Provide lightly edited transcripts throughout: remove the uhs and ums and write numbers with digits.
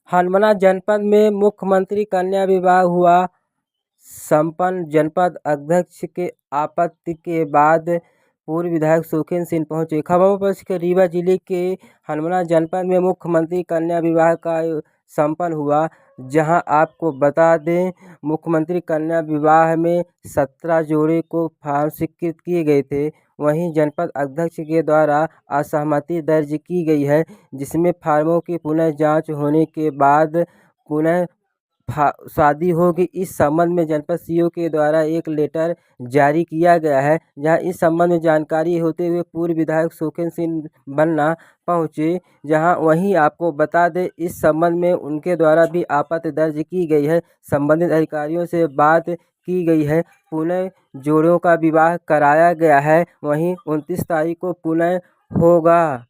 हनुमाना जनपद में मुख्यमंत्री कन्या विवाह हुआ संपन्न। जनपद अध्यक्ष के आपत्ति के बाद पूर्व विधायक सुखेंद्र सिंह पहुंचे। खबरों पर रीवा जिले के हनुमाना जनपद में मुख्यमंत्री कन्या विवाह का संपन्न हुआ, जहां आपको बता दें मुख्यमंत्री कन्या विवाह में 17 जोड़े को फार्म स्वीकृत किए गए थे। वहीं जनपद अध्यक्ष के द्वारा असहमति दर्ज की गई है, जिसमें फार्मों की पुनः जांच होने के बाद पुनः शादी होगी। इस संबंध में जनपद सीओ के द्वारा एक लेटर जारी किया गया है, जहां इस संबंध में जानकारी होते हुए पूर्व विधायक सुखेंद्र सिंह बन्ना पहुंचे। वहीं आपको बता दें इस संबंध में उनके द्वारा भी आपत्ति दर्ज की गई है। संबंधित अधिकारियों से बात की गई है, पुनः जोड़ों का विवाह कराया गया है। वहीं 29 तारीख को पुनः होगा।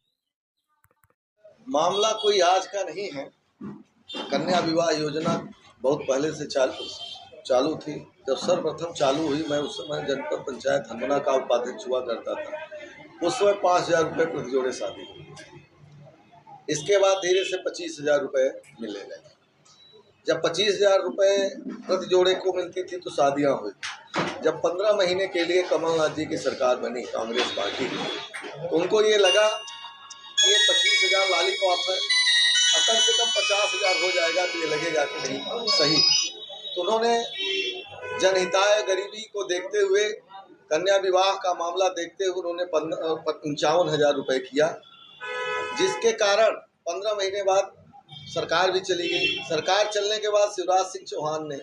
मामला कोई आज का नहीं है। कन्या विवाह योजना बहुत पहले से चालू थी। जब सर्वप्रथम चालू हुई, मैं उस समय जनपद पंचायत हनुमाना का उपाध्यक्ष हुआ करता था। उस समय 5,000 रुपये प्रति जोड़े शादी हुई। इसके बाद धीरे से 25,000 रुपये मिलने लगे। जब 25,000 रुपये प्रति जोड़े को मिलती थी तो शादियाँ हुई। जब 15 महीने के लिए कमलनाथ जी की सरकार बनी कांग्रेस पार्टी की, तो उनको ये लगा कि ये 25,000 लॉलीपॉप है, कम से कम 50,000 हो जाएगा तो ये लगेगा कि नहीं सही। तो उन्होंने जनहिताय गरीबी को देखते हुए, कन्या विवाह का मामला देखते हुए उन्होंने 55,000 रुपये किया, जिसके कारण 15 महीने बाद सरकार भी चली गई। सरकार चलने के बाद शिवराज सिंह चौहान ने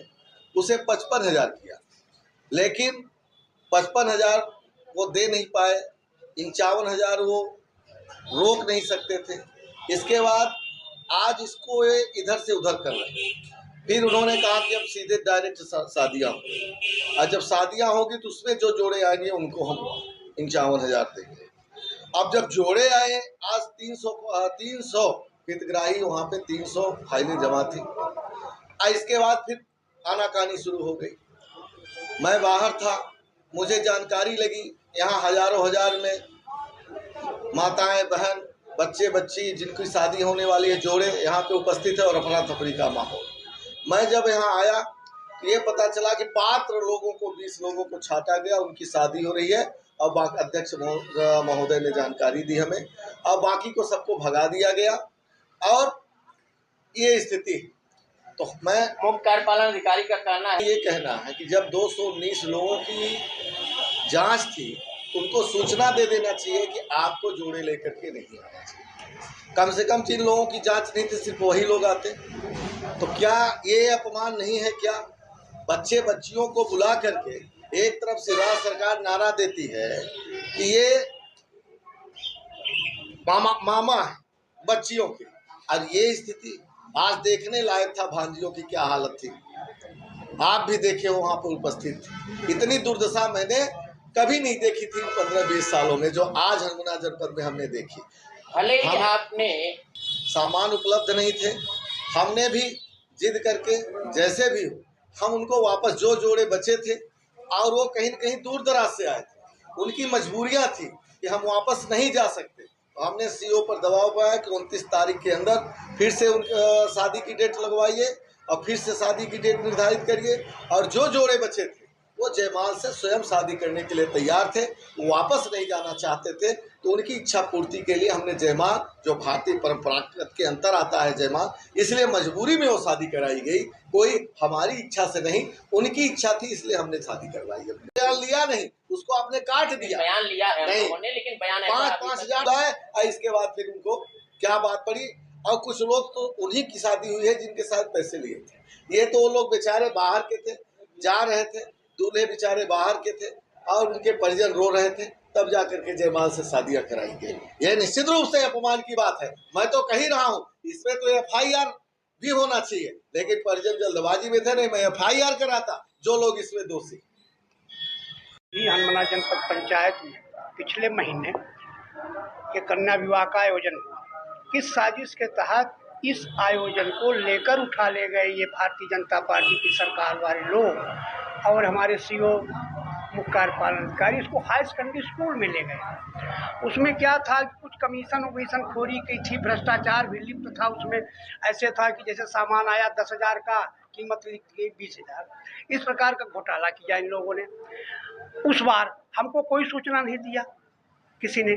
उसे 55,000 किया, लेकिन 55,000 वो दे नहीं पाए। 51,000 वो रोक नहीं सकते थे। इसके बाद आज इसको इधर से उधर कर रहे हैं। फिर उन्होंने कहा कि अब सीधे डायरेक्ट शादियाँ होंगी, और जब शादियाँ होगी तो उसमें जो जोड़े आएंगे उनको हम 51,000 देंगे। अब जब जोड़े आए, आज 300 हितग्राही वहाँ पे 300 फाइलें जमा थी। इसके बाद फिर आनाकानी शुरू हो गई। मैं बाहर था, मुझे जानकारी लगी यहाँ हजारों हजार में माताएं बहन बच्चे बच्ची जिनकी शादी होने वाली है, जोड़े यहाँ पे उपस्थित है और अफरा तफरी का माहौल। मैं जब यहाँ आया तो ये पता चला कि पात्र लोगों को 20 लोगों को छांटा गया, उनकी शादी हो रही है। अब अध्यक्ष महोदय ने जानकारी दी हमें, अब बाकी को सबको भगा दिया गया और ये स्थिति। तो मैं मुख्य कार्यपालन अधिकारी का कहना है, ये कहना है कि जब 219 लोगों की जांच थी, उनको सूचना दे देना चाहिए कि आपको जोड़े लेकर के नहीं आना चाहिए। कम से कम जिन लोगों की जांच नहीं थी सिर्फ वही लोग आते। तो क्या ये अपमान नहीं है? क्या बच्चे बच्चियों को बुला करके एक तरफ से राज्य सरकार नारा देती है कि ये मामा है बच्चियों के, और ये स्थिति आज देखने लायक था। भांजियों की क्या हालत थी, आप भी देखे वहाँ पर उपस्थित थे। इतनी दुर्दशा मैंने कभी नहीं देखी थी 15-20 सालों में, जो आज हनुमाना जनपद में हमने देखी। भले ही आपने सामान उपलब्ध नहीं थे, हमने भी जिद करके जैसे भी हो हम उनको वापस, जो जोड़े बचे थे और वो कहीं न कहीं दूर दराज से आए थे, उनकी मजबूरियां थी कि हम वापस नहीं जा सकते। तो हमने सीओ पर दबाव बनाया कि 29 तारीख के अंदर फिर से शादी की डेट लगवाइए और फिर से शादी की डेट निर्धारित करिए। और जो जोड़े बचे थे वो जयमाल से स्वयं शादी करने के लिए तैयार थे, वो वापस नहीं जाना चाहते थे। तो उनकी इच्छा पूर्ति के लिए हमने जयमाल, जो भारतीय परंपरा के अंतर आता है जयमाल, इसलिए मजबूरी में वो शादी कराई गई। कोई हमारी इच्छा से नहीं, उनकी इच्छा थी, इसलिए हमने शादी करवाई है। बयान लिया नहीं, उसको आपने काट दिया। बयान लिया है नहीं, उन्होंने, लेकिन बयान 5,000 आए और इसके बाद फिर उनको क्या बात पड़ी। और कुछ लोग तो उन्हीं की शादी हुई है जिनके साथ पैसे लिए थे। ये तो वो लोग बेचारे बाहर के थे, जा रहे थे, दूल्हे बेचारे बाहर के थे और उनके परिजन रो रहे थे, तब जाकर के जयमाल से शादियां कराई गई। यह निश्चित रूप से अपमान की बात है। मैं तो कह ही रहा हूँ, इसमें तो FIR भी होना चाहिए, लेकिन परिजन जल्दबाजी में थे। नहीं, मैं FIR कराता जो लोग इसमें दोषी। हनुमाना जनपद पंचायत में पिछले महीने के कन्या विवाह का आयोजन हुआ। किस साजिश के तहत इस आयोजन को लेकर उठा ले गए ये भारतीय जनता पार्टी की सरकार वाले लोग और हमारे सीओ मुख्य कार्यपालन अधिकारी इसको हाई सेकेंडरी स्कूल में ले गए। उसमें क्या था कि कुछ कमीशन वमीशन खोरी की थी, भ्रष्टाचार भी लिप्त था उसमें। ऐसे था कि जैसे सामान आया 10,000 का, कीमत लिख दी 20,000, इस प्रकार का घोटाला किया इन लोगों ने। उस बार हमको कोई सूचना नहीं दिया किसी ने।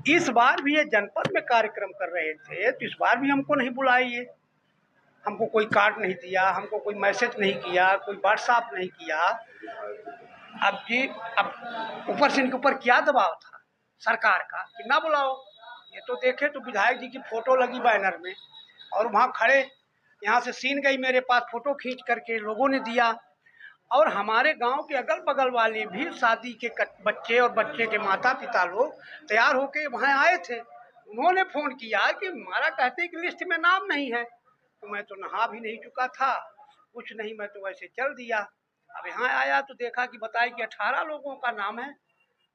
इस बार भी ये जनपद में कार्यक्रम कर रहे थे तो इस बार भी हमको नहीं बुलाए, ये हमको कोई कार्ड नहीं दिया, हमको कोई मैसेज नहीं किया, कोई व्हाट्सएप नहीं किया। अब ऊपर से इनके ऊपर क्या दबाव था सरकार का कि ना बुलाओ। ये तो देखे तो विधायक जी की फोटो लगी बैनर में और वहाँ खड़े, यहाँ से सीन गई मेरे पास, फोटो खींच करके लोगों ने दिया। और हमारे गांव के अगल बगल वाले भी शादी के बच्चे और बच्चे के माता पिता लोग तैयार होके वहाँ आए थे। उन्होंने फ़ोन किया कि हमारा कहते कि लिस्ट में नाम नहीं है। तो मैं तो नहा भी नहीं चुका था, कुछ नहीं, मैं तो वैसे चल दिया। अब यहाँ आया तो देखा कि बताया कि 18 लोगों का नाम है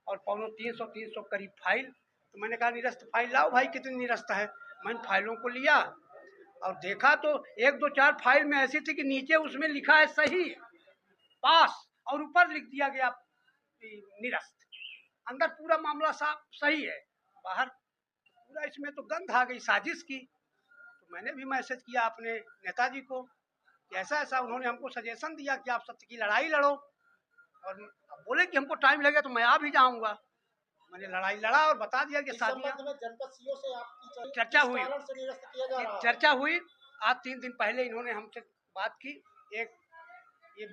और पौनो 300 करीब फाइल। तो मैंने कहा निरस्त फाइल लाओ भाई, कितनी निरस्त है। मैंने फाइलों को लिया और देखा तो 1, 2, 4 फाइल में ऐसी थी कि नीचे उसमें लिखा है सही पास और ऊपर लिख दिया गया निरस्त। अंदर पूरा मामला साफ सही है, बाहर पूरा इसमें तो गंध आ गई साजिश की। तो मैंने भी मैसेज किया अपने नेताजी को कि ऐसा ऐसा। उन्होंने हमको सजेशन दिया कि आप सत्य की लड़ाई लड़ो और बोले कि हमको टाइम लगेगा तो मैं आ भी जाऊंगा। मैंने लड़ाई लड़ा और बता दिया कि शादियां जनपद सीओ से आपकी चर्चा हुई। आज 3 दिन पहले इन्होंने हमसे बात की। एक ये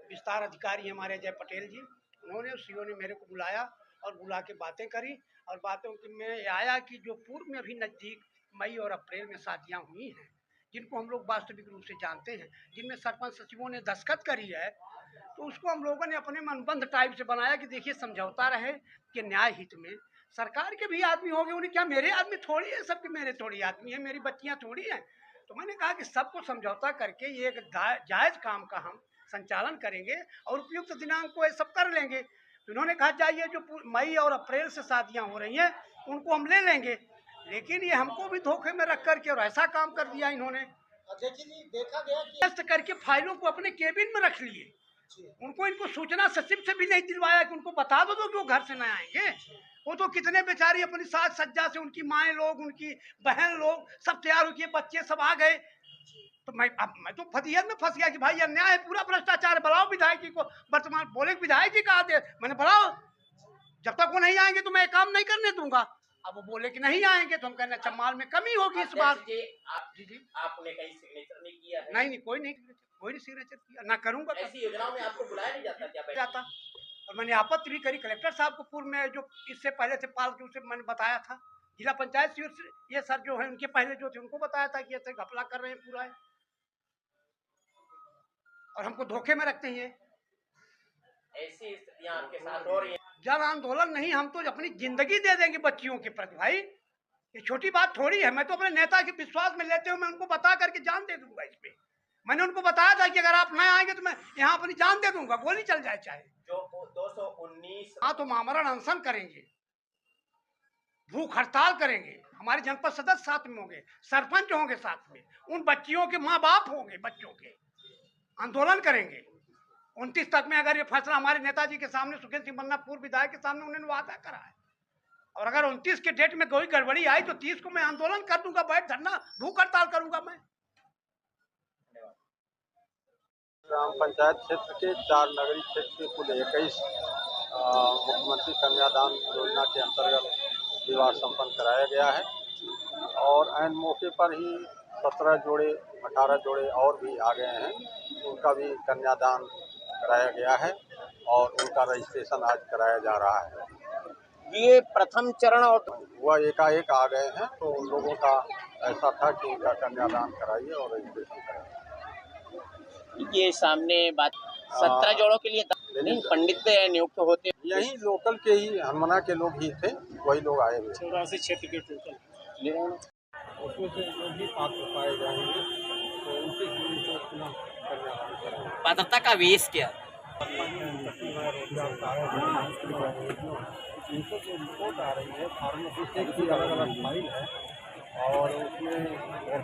विस्तार अधिकारी हमारे जय पटेल जी, उन्होंने सीओ ने मेरे को बुलाया और बुला के बातें करी। और बातों में आया कि जो पूर्व में भी नज़दीक मई और अप्रैल में शादियां हुई हैं, जिनको हम लोग वास्तविक रूप से जानते हैं, जिनमें सरपंच सचिवों ने दस्तखत करी है, तो उसको हम लोगों ने अपने मनबंध टाइप से बनाया कि देखिए समझौता रहे कि न्याय हित में सरकार के भी आदमी होंगे। उन्हें क्या मेरे आदमी थोड़ी है, सबके मेरे थोड़ी आदमी है, मेरी बच्चियाँ थोड़ी हैं। तो मैंने कहा कि सबको समझौता करके ये एक जायज़ काम का हम संचालन करेंगे और उपयुक्त दिनांक को ये सब कर लेंगे। तो उन्होंने कहा जाइए जो मई और अप्रैल से शादियां हो रही हैं उनको हम ले लेंगे। लेकिन ये हमको भी धोखे में रख करके और ऐसा काम कर दिया इन्होंने। देखा गया कि करके फाइलों को अपने केबिन में रख लिए। इनको सूचना सचिव से भी नहीं दिलवाया कि उनको बता दो कि वो घर से न आएंगे। वो तो कितने बेचारी अपनी साज सज्जा से, उनकी माएँ लोग, उनकी बहन लोग सब तैयार हो गए, बच्चे सब आ गए। तो मैं तो फतियत में फंस गया कि भाई अन्याय है, पूरा भ्रष्टाचार। बुलाओ विधायक जी को। वर्तमान बोले विधायक जी कहा दे, मैंने बुलाओ, जब तक वो नहीं आएंगे तो मैं काम नहीं करने दूंगा। अब वो बोले कि नहीं आएंगे तो हम कहने अच्छा माल में कमी होगी इस बार। जी आपने कहीं सिग्नेचर नहीं किया है? नहीं, कोई नहीं सिग्नेचर किया, ना करूंगा। ऐसी योजनाओं में आपको बुलाया नहीं जाता क्या? जाता। और मैंने आपत्ति भी करी कलेक्टर साहब को, पूर्व में जो इससे पहले थे पाल के, उसे मैंने बताया था। जिला पंचायत ये सर जो है उनके पहले जो थे उनको बताया था कि ऐसे घपला कर रहे हैं पूरा है और हमको धोखे में रखते हैं। ऐसी स्थितियां आपके साथ हो रही हैं। जन आंदोलन नहीं, हम तो अपनी जिंदगी दे देंगे बच्चियों के प्रति। भाई ये छोटी बात थोड़ी है। मैं तो अपने नेता के विश्वास में लेते हुए मैं उनको बता करके जान दे दूंगा। इसमें मैंने उनको बताया था कि अगर आप नहीं आएंगे तो मैं यहाँ अपनी जान दे दूंगा, गोली चल जाए चाहे। जो 219 हाँ तो आमरण अनशन करेंगे, भूख हड़ताल करेंगे, हमारे जनपद सदस्य साथ में होंगे, सरपंच होंगे साथ में, उन बच्चियों के माँ बाप होंगे, बच्चों के आंदोलन करेंगे। 29 तक में अगर ये फैसला हमारे नेताजी के सामने, सुखेंद्र सिंह पन्ना पूर्व विधायक के सामने उन्होंने वादा करा है, और अगर 29 के डेट में कोई गड़बड़ी आई तो 30 को मैं आंदोलन कर दूंगा, बैठ धरना भूख हड़ताल करूंगा मैं। ग्राम पंचायत क्षेत्र के 4 नगरीय क्षेत्र के कुल 21 मुख्यमंत्री कन्यादान योजना के अंतर्गत विवाह संपन्न कराया गया है और ऐन मौके पर ही 17 जोड़े 18 जोड़े और भी आ गए हैं, उनका भी कन्यादान कराया गया है और उनका रजिस्ट्रेशन आज कराया जा रहा है। ये प्रथम चरण और वह एकाएक आ गए हैं तो उन लोगों का ऐसा था कि उनका कन्यादान कराइए और रजिस्ट्रेशन कराइए। ये सामने बात 17 जोड़ों के लिए नहीं पंडित नियुक्त होते, यही लोकल के ही हनुमाना के लोग ही थे, वही लोग आए हुए। 84 क्षेत्र के टोटल उसमें से जो भी पात्र पाए जाएंगे तो उनसे कन्यादान करेंगे। पात्रता का वेश क्या? इनको जो रिपोर्ट आ रही है फार्मासिस्ट की अलग अलग फाइल है और उसमें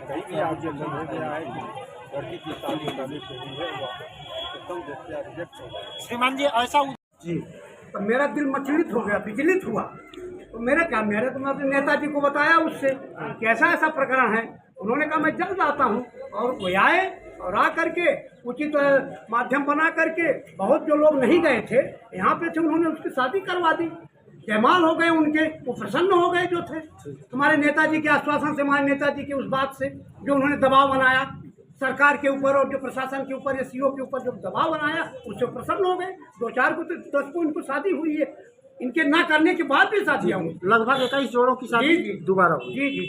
कई भी ऑब्जेक्शन हो गया है कि लड़की की शादी करने के लिए वह एकदम रिजेक्ट हो गया। श्रीमान जी ऐसा जी। तो मेरा दिल मचलित हो गया, विचलित हुआ। तो मेरे तो मैं अपने नेताजी को बताया उससे कि ऐसा ऐसा प्रकरण है। उन्होंने कहा मैं जल्द आता हूँ, और वो आए और आ करके उचित माध्यम बना करके, बहुत जो लोग नहीं गए थे यहाँ पे थे, उन्होंने उसकी शादी करवा दी। जयमाल हो गए उनके, वो प्रसन्न हो गए जो थे हमारे नेताजी के आश्वासन से, हमारे नेताजी के उस बात से जो उन्होंने दबाव बनाया सरकार के ऊपर और जो प्रशासन के ऊपर या सीओ के ऊपर जो दबाव बनाया, उससे प्रसन्न हो गए। 2-4 को तो 10 को इनको शादी हुई है, इनके ना करने के बाद भी शादियाँ हुई। लगभग 21 जोड़ों की शादी जी, जी। दोबारा हुई। जी जी।